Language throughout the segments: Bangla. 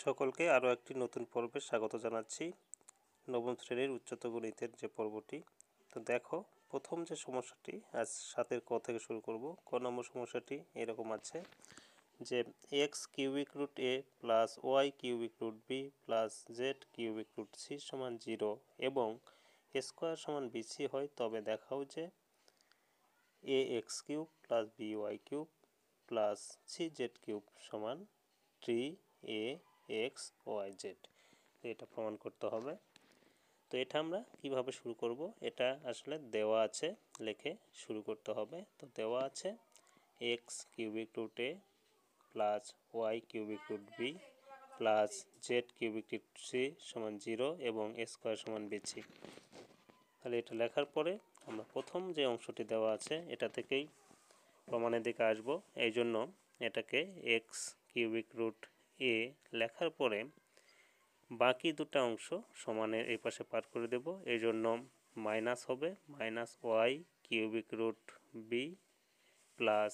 সকলকে আরও একটি নতুন পর্বে স্বাগত জানাচ্ছি। নবম শ্রেণীর উচ্চতর গণিতের যে পর্বটি। তো দেখো, প্রথম যে সমস্যাটি আজ 7 ক থেকে শুরু করব। ক নম্বর সমস্যাটি এরকম আছে যে x cubic root a plus y cubic root B plus Z cubic root c সমান 0 এবং স্কোয়ার সমান বিসি হয়, তবে দেখাও যে a x cube plus B Y cube plus C Z cube সমান 3 এ এক্স ওয়াই জেড। এটা প্রমাণ করতে হবে। তো এটা আমরা কিভাবে শুরু করব, এটা আসলে দেওয়া আছে, লিখে শুরু করতে হবে। তো দেওয়া আছে x cubic root a plus y cubic root B plus Z cubic root c সমান 0 এবং স্কোয়ার সমান বিসি। তাহলে এটা লেখার পরে আমরা প্রথম যে অংশটি দেওয়া আছে এটা থেকেই প্রমাণের দিকে আসবো। এই জন্য এটাকে এক্স কিউবিক রুট এ লেখার পরে বাকি দুটো অংশ সমানের এই পাশে পার করে দেব। এই জন্য মাইনাস হবে minus Y cubic root B plus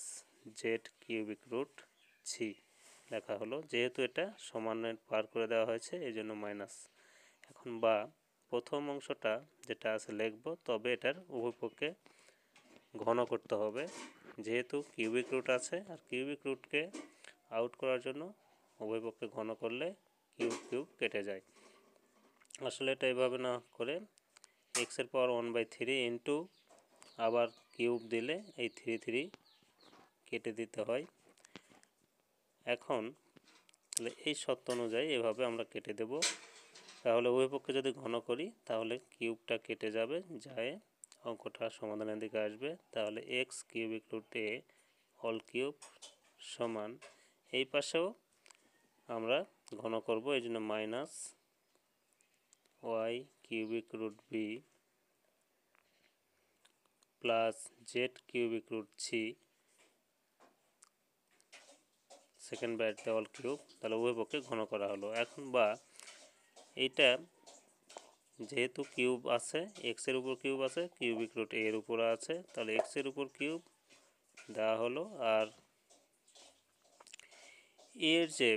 Z cubic root C লেখা হলো। যেহেতু এটা সমানের পার করে দেওয়া হয়েছে এই জন্য মাইনাস। এখন বা প্রথম অংশটা যেটা আছে লিখব, তবে এটার উভয় পক্ষে ঘন করতে হবে। যেহেতু কিউবিক রুট আছে আর কিউবিক রুটকে আউট করার জন্য উভয় পক্ষে ঘন করলে কিউব কিউব কেটে যায়। আসলে এটা এইভাবে না করে এক্সের পাওয়ার 1/3 ইন্টু আবার কিউব দিলে এই 3 কেটে দিতে হয়। এখন এই সত্য অনুযায়ী এভাবে আমরা কেটে দেব। তাহলে উভয় পক্ষে যদি ঘন করি তাহলে কিউবটা কেটে যাবে, যায় অঙ্কটা সমাধানের দিকে আসবে। তাহলে x cubic root a whole cube সমান এই পাশেও আমরা ঘন করব, এই জন্য minus Y cubic root B plus Z cubic root c second ব্র্যাকেটে অল কিউব। তাহলে উভয় পক্ষে ঘন করা হলো। এখন বা এইটা যেহেতু কিউব আছে, এক্সের উপর কিউব আছে, কিউবিক রুট এর উপর আছে, তাহলে এক্সের উপর কিউব দেওয়া হলো। আর এর যে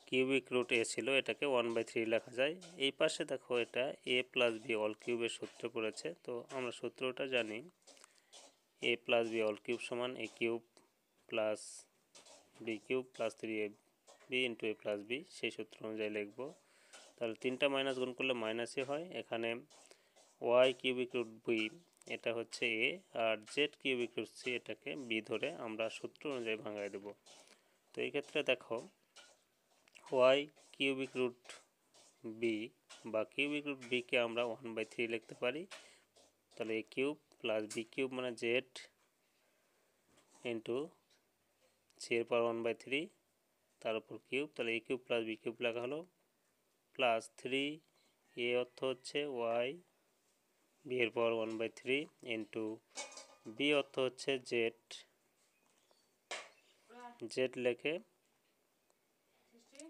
কিউবিক রুট এ ছিল এটাকে 1/3 লেখা যায়। এই পাশে দেখো এটা এ প্লাস বি অল কিউবের সূত্র পড়েছে। তো আমরা সূত্রটা জানি, a plus b all cube সমান a cube plus b cube plus 3ab into a plus b. সেই সূত্র অনুযায়ী লিখব। তাহলে 3টা মাইনাস গুণ করলে মাইনাসই হয়। এখানে ওয়াই কিউবিক রুট বি এটা হচ্ছে এ আর জেড কিউবিক রুট সি এটাকে বি ধরে আমরা সূত্র অনুযায়ী ভাঙায় দেব। তো এই ক্ষেত্রে দেখো ওয়াই কিউবিক রুট বি বা কিউবিক রুট বিকে আমরা 1/3 লিখতে পারি। তাহলে a cube plus b cube মানে জেড ইন্টু সি এর পাওয়ার 1/3 তার উপর কিউব। তাহলে a cube plus b cube লেখা হলো প্লাস 3 এ অর্থ হচ্ছে ওয়াই বি এর পাওয়ার 1/3 ইন্টু বি অর্থ হচ্ছে জেড, জেড লেখে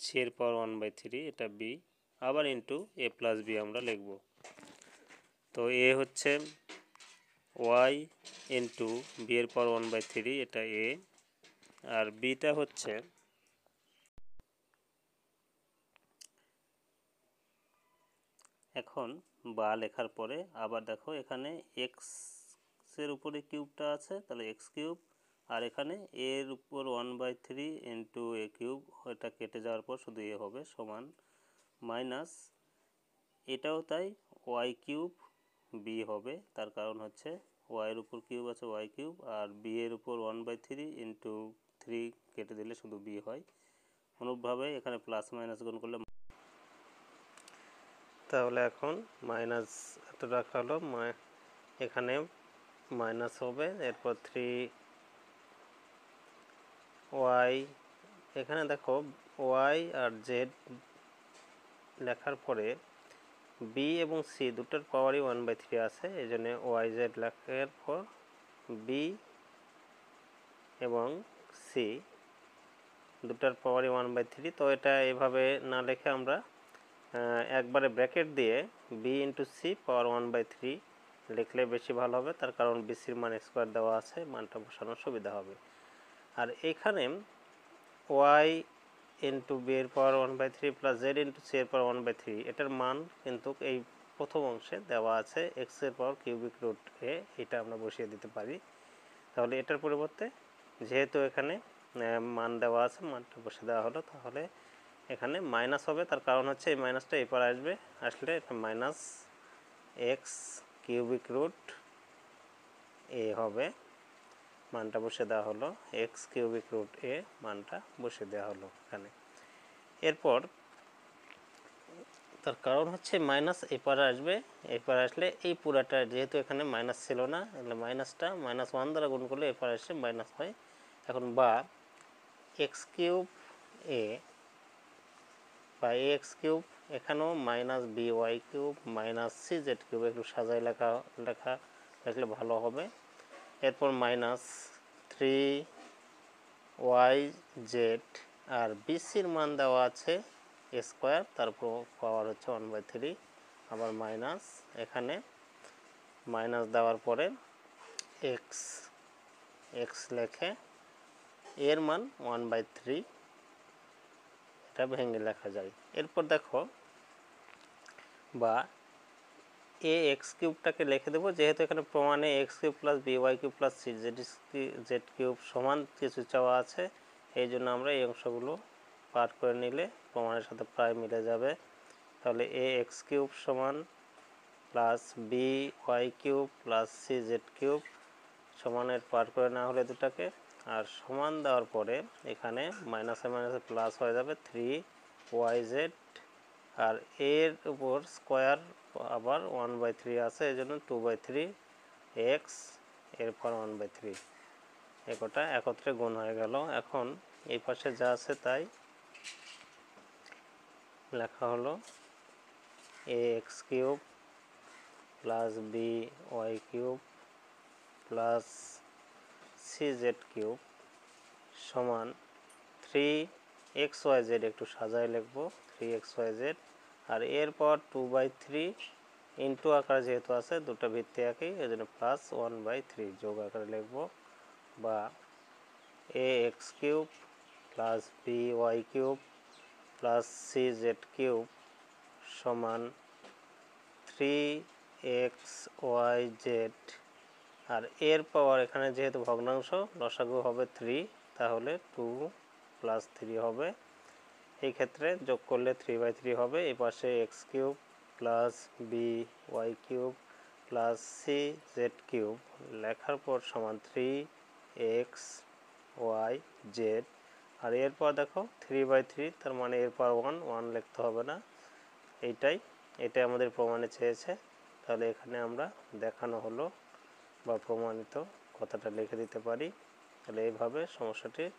সি এর পাওয়ার 1/3 এটা বি, আবার ইন্টু এ প্লাস বি আমরা লিখব। তো এ হচ্ছে ওয়াই ইন্টু বি এর পাওয়ার 1/3 এটা এ, আর বিটা হচ্ছে এখন বা লেখার পরে আবার দেখো এখানে এক্সের উপরে কিউবটা আছে, তাহলে এক্স কিউব, আর এখানে এর উপর 1/3 ইন্টু এ কিউব, এটা কেটে যাওয়ার পর শুধু এ হবে সমান মাইনাস এটাও তাই ওয়াই কিউব বি হবে। তার কারণ হচ্ছে ওয়াইয়ের উপর কিউব আছে ওয়াই কিউব, আর বি এর উপর 1/3 ইন্টু 3 কেটে দিলে শুধু বি হয়। অনুরূপভাবে এখানে প্লাস মাইনাস গুণ করলে, তাহলে এখন মাইনাস এত রাখা হলো, এখানে মাইনাস হবে, এরপর 3 ওয়াই, এখানে দেখো ওয়াই আর জেড লেখার পরে বি এবং সি দুটোর পাওয়ারই 1/3 আছে, এই জন্য ওয়াই জেড লেখার পর বি এবং সি দুটার পাওয়ারই 1/3। তো এটা এভাবে না লিখে আমরা একবারে ব্র্যাকেট দিয়ে বি ইন্টু সি পাওয়ার 1/3 লিখলে বেশি ভালো হবে। তার কারণ বিসির মান স্কোয়ার দেওয়া আছে, মানটা বসানোর সুবিধা হবে। আর এখানে ওয়াই ইন্টু বি এর পাওয়ার 1/3 প্লাস জেড ইন্টু সি এর পাওয়ার 1/3, এটার মান কিন্তু এই প্রথম অংশে দেওয়া আছে এক্স এর পাওয়ার কিউবিক রুট এ, এটা আমরা বসিয়ে দিতে পারি। তাহলে এটার পরিবর্তে যেহেতু এখানে মান দেওয়া আছে, মানটা বসে দেওয়া হলো, তাহলে এখানে মাইনাস হবে। তার কারণ হচ্ছে এই মাইনাসটা এপার আসবে, আসলে এটা মাইনাস এক্স কিউবিক রুট এ হবে, মানটা বসে দেওয়া হলো এক্স কিউবিক রুট এ, মানটা বসে দেওয়া হলো এখানে। এরপর তার কারণ হচ্ছে মাইনাস এপারে আসবে, এপারে আসলে এই পুরাটা যেহেতু এখানে মাইনাস ছিল না, মাইনাসটা -1 দ্বারা গুণ করলে এপারে এসে মাইনাস হয়। এখন বা এক্স কিউব এ বা এ এক্স কিউব, এখানেও minus B Y cube minus C Z cube, একটু সাজাই লিখলে ভালো হবে। এরপর মাইনাস 3y জেড, আর বিসির মান দেওয়া আছে স্কোয়ার, তারপর পাওয়ার হচ্ছে 1/3, আবার মাইনাস, এখানে মাইনাস দেওয়ার পরে এক্স এক্স লেখে এর মান 1/3, এটা ভেঙে লেখা যায়। এরপর দেখো বা এ এক্স কিউবটাকে লিখে দেবো, যেহেতু এখানে প্রমাণে x cube plus B Y cube plus C Z cube সমান কিছু চাওয়া আছে, এই জন্য আমরা এই অংশগুলো পার করে নিলে প্রমাণের সাথে প্রায় মিলে যাবে। তাহলে এ এক্স কিউব সমান plus B Y cube plus C Z cube সমানের পার করে না হলে দুটাকে, আর সমান দেওয়ার পরে এখানে মাইনাসে মাইনাসে প্লাস হয়ে যাবে 3yz, আর এর উপর স্কোয়ার আবার 1/3 আছে, এই জন্য 2/3 এক্স এরপর 1/3, একটা একত্রে গুণ হয়ে গেল। এখন এই পাশে যা আছে তাই লেখা হলো a x cube plus B Y cube plus C Z cube সমান 3xyz, একটু সাজায় লিখবো 3xyz, আর এরপর 2/3 ইন্টু আকারে যেহেতু আছে দুটো ভিত্তি একই, এই জন্য প্লাস 1/3 যোগ আকারে লিখবো, বা এ x cube plus B Y cube plus C Z cube সমান 3xyz, আর এর পাওয়ার এখানে যেহেতু ভগ্নাংশ লসাগু হবে 3, তাহলে 2 + 3 হবে, এই ক্ষেত্রে যোগ করলে 3/3 হবে। এই পাশে X cube plus B Y cube plus C Z cube লেখার পর সমান 3xyz, আর এরপর দেখো 3/3, তার মানে এরপর 1 লিখতে হবে না, এটাই আমাদের প্রমাণে চেয়েছে। তাহলে এখানে আমরা দেখানো হলো বা প্রমাণিত কথাটা লিখে দিতে পারি। তাহলে এইভাবে সমস্যাটির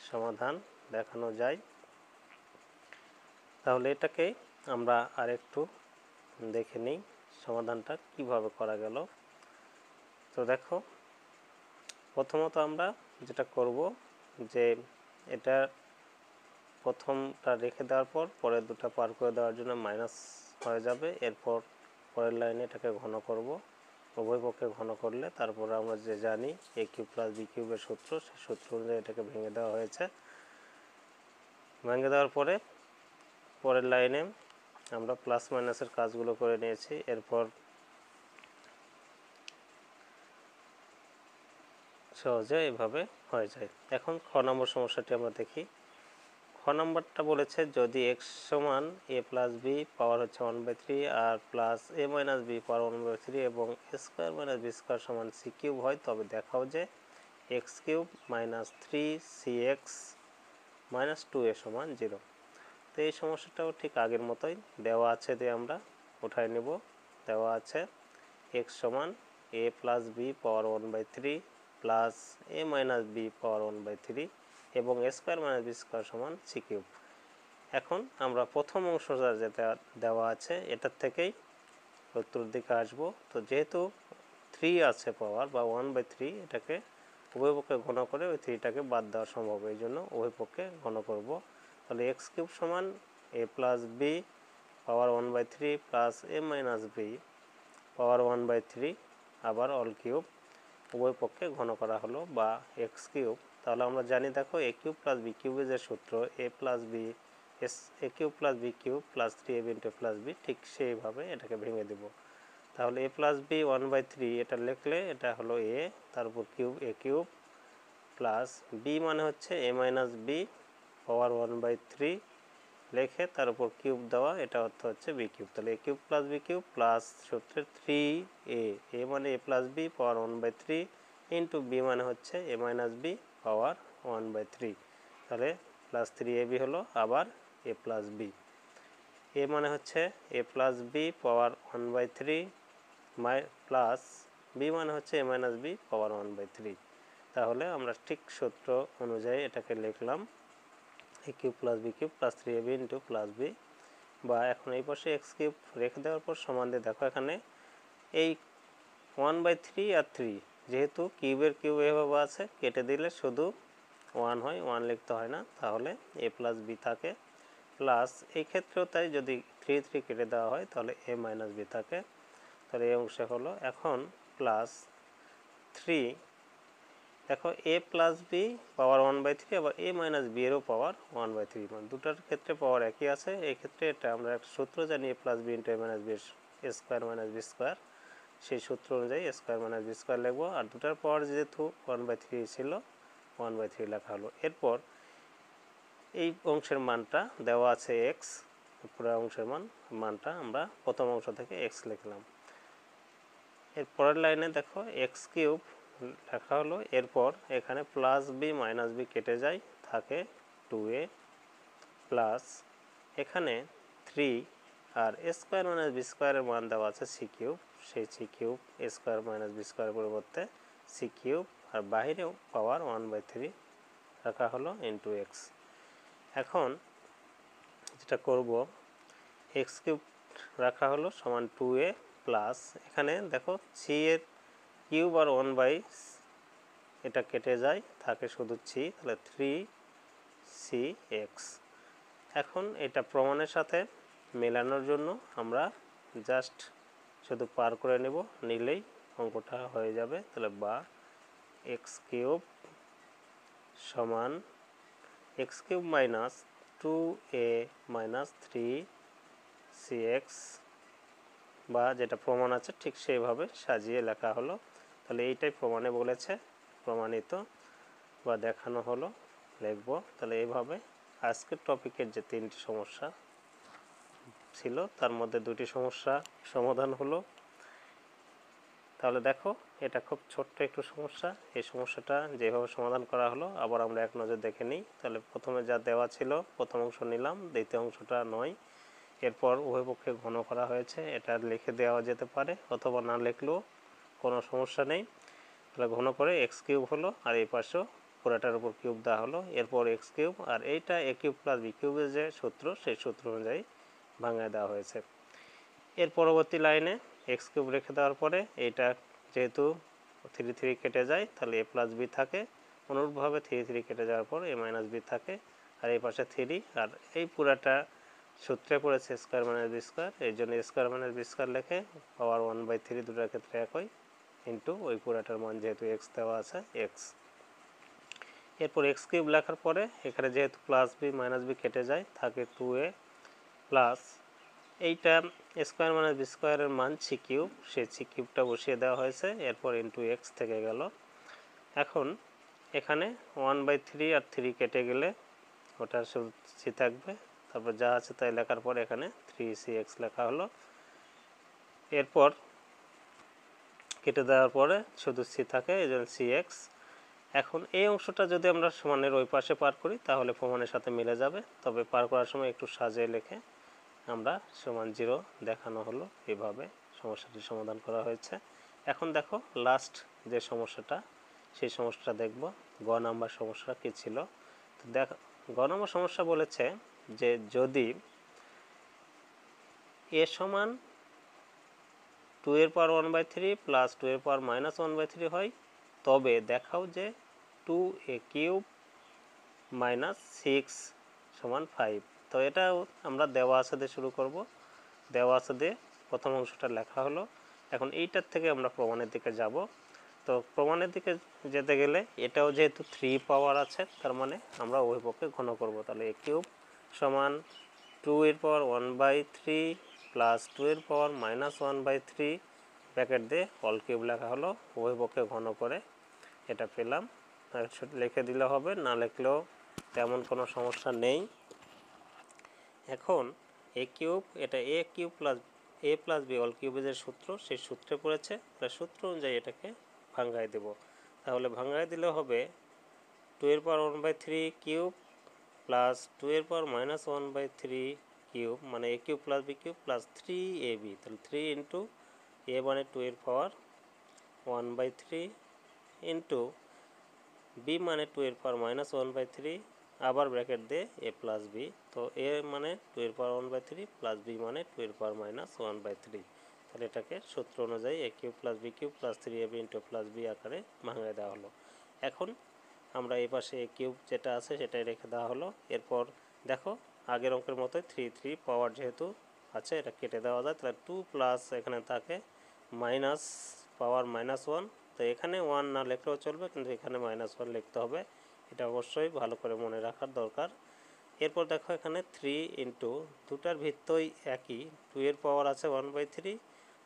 সমাধান দেখানো যায়। তাহলে এটাকে আমরা আরেকটু দেখে নিই সমাধানটা কিভাবে করা গেল। তো দেখো প্রথমত আমরা যেটা করব যে এটা প্রথমটা রেখে দেওয়ার পর পরের দুটো পার করে দেওয়ার জন্য মাইনাস হয়ে যাবে, এরপর পরের লাইনে এটাকে ঘন করব, উভয় পক্ষে ঘন করলে তারপর আমরা যে জানি এ কিউব প্লাস বি কিউবের সূত্র, সেই সূত্র অনুযায়ী এটাকে ভেঙে দেওয়া হয়েছে। ভেঙে দেওয়ার পরে পরের লাইনে আমরা প্লাস মাইনাসের কাজগুলো করে নিয়েছি, এরপর সহজে এভাবে হয়ে যায়। এখন খ নম্বর সমস্যাটি আমরা দেখি। খ নম্বরটা বলেছে যদি এক্স সমান এ প্লাস বি পাওয়ার হচ্ছে 1/3 আর প্লাস এ মাইনাস বি পাওয়ার 1/3 এবং স্কোয়ার মাইনাস বি স্কোয়ার সমান সি কিউব হয়, তবে দেখাও যে x cube minus 3cx minus 2a সমান 0। তো এই সমস্যাটাও ঠিক আগের মতোই দেওয়া আছে, দিয়ে আমরা উঠায় নেব। দেওয়া আছে এক্স সমান এ প্লাস বি পাওয়ার 1/3 প্লাস এ মাইনাস বি পাওয়ার 1/3 এবং স্কোয়ার মাইনাস বি স্কোয়ার সমান সি কিউব। এখন আমরা প্রথম অংশটা যেটা দেওয়া আছে এটার থেকেই উত্তর দিকে আসবো। তো যেহেতু 3 আছে পাওয়ার বা 1/3, এটাকে উভয় পক্ষে ঘন করে ওই 3টাকে বাদ দেওয়া সম্ভব, এই জন্য উভয় পক্ষে ঘন করব। তাহলে এক্স কিউব সমান এ প্লাস বি পাওয়ার 1/3 প্লাস এ মাইনাস বি পাওয়ার 1/3 আবার অল কিউব, উভয় পক্ষে ঘন করা হলো, বা এক্স কিউব তাহলে আমরা জানি দেখো এ কিউব প্লাস বি কিউবের যে সূত্র a plus b a cube plus b cube plus 3ab into plus b, ঠিক সেইভাবে এটাকে ভেঙে দেব। তাহলে এ প্লাস বি 1/3 এটা লিখলে এটা হলো এ, তার উপর কিউব এ কিউব প্লাস বি মানে হচ্ছে এ মাইনাস বি পাওয়ার 1/3 লিখে তার উপর কিউব দেওয়া, এটা অর্থ হচ্ছে বি কিউব। তাহলে a cube plus b cube plus সূত্রের 3a, এ মানে a plus b power 1/3 into b মানে হচ্ছে এ মাইনাস বি পাওয়ার 1/3, তাহলে প্লাস 3ab হলো আবার এ প্লাস বি। এ মানে হচ্ছে এ plus b power 1/3 plus B মানে হচ্ছে এ মাইনাস বি পাওয়ার 1/3। তাহলে আমরা ঠিক সূত্র অনুযায়ী এটাকে লিখলাম a cube plus b cube plus 3ab into plus b, বা এখন এই পাশে এক্স কিউব রেখে দেওয়ার পর সমান দিয়ে দেখো এখানে এই 1/3 আর 3 যেহেতু কিউবের কিউব এভাবে আছে, কেটে দিলে শুধু 1 হয়, 1 লিখতে হয় না, তাহলে এ প্লাস বি থাকে প্লাস এই ক্ষেত্রেও তাই, যদি 3 কেটে দেওয়া হয় তাহলে এ মাইনাস বি থাকে। তাহলে এই অংশে হলো এখন প্লাস 3, দেখো এ প্লাস বি পাওয়ার 1/3 আবার এ মাইনাস বি এরও পাওয়ার 1/3, মানে দুটার ক্ষেত্রে পাওয়ার একই আছে। এই ক্ষেত্রে এটা আমরা একটা সূত্র জানি a plus b into a minus b square minus b square, সেই সূত্র অনুযায়ী a square minus b square লিখবো। আর দুটার পাওয়ার যেহেতু 1/3 ছিল 1/3 লেখা হলো। এরপর এই অংশের মানটা দেওয়া আছে এক্স, পুরো অংশের মানটা আমরা প্রথম অংশ থেকে এক্স লিখলাম। এর পরের লাইনে দেখো এক্স কিউব লেখা হলো, এরপর এখানে প্লাস বি মাইনাস বি কেটে যায়, থাকে 2a প্লাস এখানে 3 আর এ স্কোয়ার মাইনাস বি স্কোয়ারের মান দেওয়া আছে সি কিউব, সেই সি কিউব এ স্কোয়ার মাইনাস বি স্কোয়ারের পরিবর্তে সি কিউব, আর বাহিরেও পাওয়ার 1/3 রাখা হলো ইন্টু এক্স। এখন যেটা করব এক্স কিউব রাখা হলো সমান 2a প্লাস এখানে দেখো সি এর কিউব আর 1 এটা কেটে যায়, থাকে শুধু সি, তাহলে 3cx। এখন এটা প্রমাণের সাথে মেলানোর জন্য আমরা জাস্ট শুধু পার করে নেব, নিলেই অঙ্কটা হয়ে যাবে। তাহলে বা এক্স কিউব সমান x cube minus 2a minus 3cx, বা যেটা প্রমাণ আছে ঠিক সেইভাবে সাজিয়ে লেখা হলো। তাহলে এইটাই প্রমাণে বলেছে, প্রমাণিত বা দেখানো হলো, লিখব। তাহলে এইভাবে আজকের টপিকের যে 3টি সমস্যা ছিল তার মধ্যে 2টি সমস্যা সমাধান হলো। তাহলে দেখো এটা খুব ছোট্ট একটু সমস্যা, এই সমস্যাটা যেভাবে সমাধান করা হলো আবার আমরা এক নজর দেখে নিই। তাহলে প্রথমে যা দেওয়া ছিল প্রথম অংশ নিলাম, দ্বিতীয় অংশটা নয়। এরপর উভয় পক্ষে ঘন করা হয়েছে, এটা লিখে দেওয়া যেতে পারে অথবা না লিখলেও কোনো সমস্যা নেই। তাহলে ঘন করে এক্স কিউব হলো, আর এই পাশেও পুরোটার উপর কিউব দেওয়া হলো। এরপর এক্স কিউব আর এইটা এ কিউব প্লাস বি কিউবের যে সূত্র সেই সূত্র অনুযায়ী ভাঙায় দেওয়া হয়েছে। এর পরবর্তী লাইনে এক্স কিউব রেখে দেওয়ার পরে এইটা যেহেতু 3 কেটে যায় তাহলে এ প্লাস বি থাকে, অনুরূপভাবে 3 কেটে যাওয়ার পর এ মাইনাস বি থাকে, আর এই পাশে 3, আর এই পুরাটা সূত্রে পড়েছে স্কোয়ার মাইনাস বি স্কোয়ার, এই জন্য স্কোয়ার মাইনাস বি স্কোয়ার লেখে পাওয়ার 1/3 দুটার ক্ষেত্রে একই, ইন্টু ওই পুরাটার মান যেহেতু এক্স দেওয়া আছে এক্স। এরপর এক্স কিউব লেখার পরে এখানে যেহেতু প্লাস বি মাইনাস বি কেটে যায়, থাকে 2a প্লাস এইটা স্কোয়ার মাইনাস বি স্কোয়ারের মান সি কিউব, সেই সি কিউবটা বসিয়ে দেওয়া হয়েছে, এরপর ইন্টু এক্স থেকে গেল। এখন এখানে 1/3 আর 3 কেটে গেলে ওটা শুধু সি থাকবে, তারপর যা আছে তাই লেখার পর এখানে 3cx লেখা হলো। এরপর কেটে দেওয়ার পরে শুধু সি থাকে, এই জন্য cx। এখন এই অংশটা যদি আমরা সমানের ওই পাশে পার করি তাহলে প্রমাণের সাথে মিলে যাবে, তবে পার করার সময় একটু সাজিয়ে লিখে আমরা সমান 0 দেখানো হলো। এইভাবে সমস্যাটি সমাধান করা হয়েছে। এখন দেখো লাস্ট যে সমস্যাটা সেই সমস্যাটা দেখব, গ নাম্বার সমস্যা কী ছিল। তো দেখ গ নম্বর সমস্যা বলেছে যে যদি এ সমান 2 এর পাওয়ার 1/3 প্লাস 2 এর পাওয়ার মাইনাস 1/3 হয়, তবে দেখাও যে 2a কিউব মাইনাস 6 সমান 5। তো এটাও আমরা দেওয়া আছে দিয়ে শুরু করব, দেওয়া আছে দিয়ে প্রথম অংশটা লেখা হলো। এখন এইটার থেকে আমরা প্রমাণের দিকে যাব। তো প্রমাণের দিকে যেতে গেলে এটাও যেহেতু 3 পাওয়ার আছে, তার মানে আমরা উভয় পক্ষে ঘন করব। তাহলে a কিউব সমান 2 এর পাওয়ার 1/3 প্লাস 2 এর পাওয়ার -1/3 ব্র্যাকেট দিয়ে অল কিউব লেখা হলো, উভয় পক্ষে ঘন করে এটা পেলাম। লিখে দিলে হবে, না লিখলেও তেমন কোনো সমস্যা নেই। এখন a কিউব, এটা a cube plus a plus b all কিউবের যে সূত্র, সেই সূত্রে পড়েছে, তার সূত্র অনুযায়ী এটাকে ভাঙায় দেব। তাহলে ভাঙায় দিলে হবে 2 এর পাওয়ার 1/3 কিউব প্লাস 2 এর পাওয়ার -1/3 কিউব, মানে a cube plus b cube plus 3ab। তাহলে 3 ইন্টু a মানে 2 এর পাওয়ার 1/3 ইন্টু b মানে 2 এর পাওয়ার -1/3, আবার ব্র্যাকেট দিয়ে a প্লাস b। তো a মানে 2 এর পাওয়ার 1/3 প্লাস b মানে 2 এর পাওয়ার -1/3। তাহলে এটাকে সূত্র অনুযায়ী a cube plus b cube plus 3ab into plus b আকারে ভাঙায় দেওয়া হলো। এখন আমরা এই পাশে a কিউব যেটা আছে সেটাই রেখে দেওয়া হলো। এরপর দেখো আগের অঙ্কের মতোই 3 পাওয়ার যেহেতু আছে, এটা কেটে দেওয়া যায়। তাহলে 2 প্লাস এখানে থাকে মাইনাস পাওয়ার -1, তো এখানে 1 না লিখলেও চলবে, কিন্তু এখানে -1 লিখতে হবে, এটা অবশ্যই ভালো করে মনে রাখার দরকার। এরপর দেখো এখানে 3 ইন্টু, দুটার ভিত্তই একই, 2 এর পাওয়ার আছে 1/3,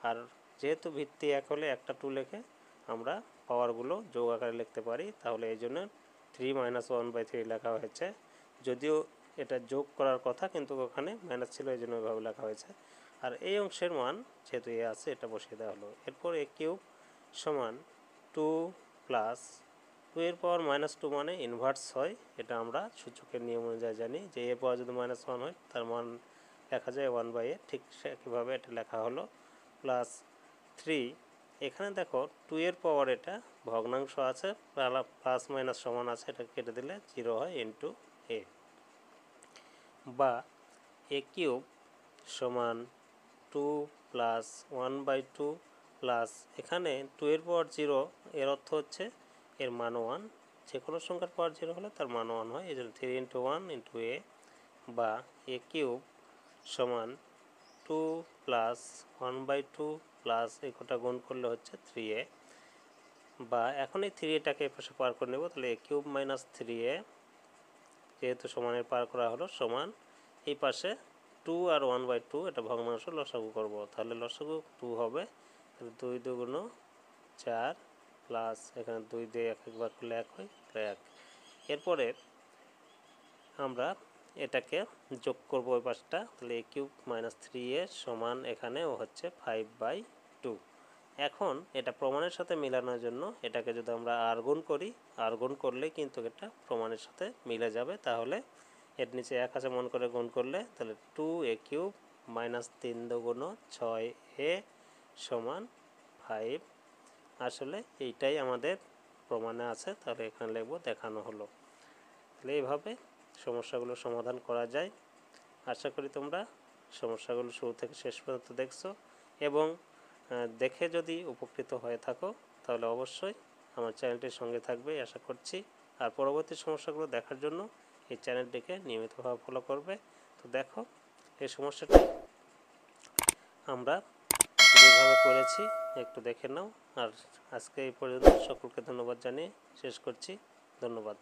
আর যেহেতু ভিত্তি এক হলে একটা 2 লিখে আমরা পাওয়ারগুলো যোগ আকারে লিখতে পারি। তাহলে এই জন্য 3 -1/3 লেখা হয়েছে, যদিও এটা যোগ করার কথা, কিন্তু ওখানে মাইনাস ছিল, এই জন্য ওইভাবে লেখা হয়েছে। আর এই অংশের মান যেহেতু এ আছে, এটা বসিয়ে দেওয়া হলো। এরপর a কিউব সমান 2 প্লাস 2 এর পাওয়ার -2 মানে ইনভার্স হয়, এটা আমরা সূচকের নিয়ম অনুযায়ী জানি যে এর পাওয়ার যদি -1 হয় তার মান লেখা যায় 1/a, ঠিক একইভাবে এটা লেখা হলো। প্লাস 3, এখানে দেখো 2 এর পাওয়ার, এটা ভগ্নাংশ আছে, প্লাস মাইনাস সমান আছে, এটা কেটে দিলে 0 হয়, ইন্টু a, বা a কিউব সমান 2 প্লাস 1/2 প্লাস, এখানে 2 এর পাওয়ার 0, এর অর্থ হচ্ছে এর মান 1, যে কোনো সংখ্যার পাওয়ার 0 হলে তার মান 1 হয়, এই জন্য 3 ইন্টু 1 ইন্টু a, বা a কিউব সমান 2 প্লাস 1/2 প্লাস এই কটা গুণ করলে হচ্ছে 3a, বা এখন এই 3aটাকে এই পাশে পার করে নেব। তাহলে a কিউব মাইনাস 3a, যেহেতু সমানের পার করা হলো, সমান এই পাশে 2 আর 1/2, এটা ভগ্নাংশ, লসাগু করব। তাহলে লসাগু 2 হবে, তাহলে 2 2 4 প্লাস এখানে 2 দিয়ে 1 একবার করলে 1 হয়, 1। এরপরে আমরা এটাকে যোগ করব ওই পাশটা, তাহলে a কিউব মাইনাস 3a সমান এখানেও হচ্ছে 5/2। এখন এটা প্রমাণের সাথে মেলানোর জন্য এটাকে যদি আমরা আর গুণ করি, আর গুণ করলে কিন্তু এটা প্রমাণের সাথে মিলে যাবে। তাহলে এর নিচে 1 আছে মন করে গুণ করলে, তাহলে 2a কিউব মাইনাস 3 2 6a সমান 5। আসলে এইটাই আমাদের প্রমাণে আছে, তাহলে এখানে লিখব দেখানো হলো। তাহলে এইভাবে সমস্যাগুলো সমাধান করা যায়। আশা করি তোমরা সমস্যাগুলো শুরু থেকে শেষ পর্যন্ত দেখছো, এবং দেখে যদি উপকৃত হয়ে থাকো তাহলে অবশ্যই আমার চ্যানেলটির সঙ্গে থাকবে আশা করছি। আর পরবর্তী সমস্যাগুলো দেখার জন্য এই চ্যানেলটিকে নিয়মিতভাবে ফলো করবে। তো দেখো এই সমস্যাটি আমরা যেভাবে করেছি একটু দেখে নাও। আর আজকে এই পর্যন্ত সকলকে ধন্যবাদ জানিয়ে শেষ করছি। ধন্যবাদ।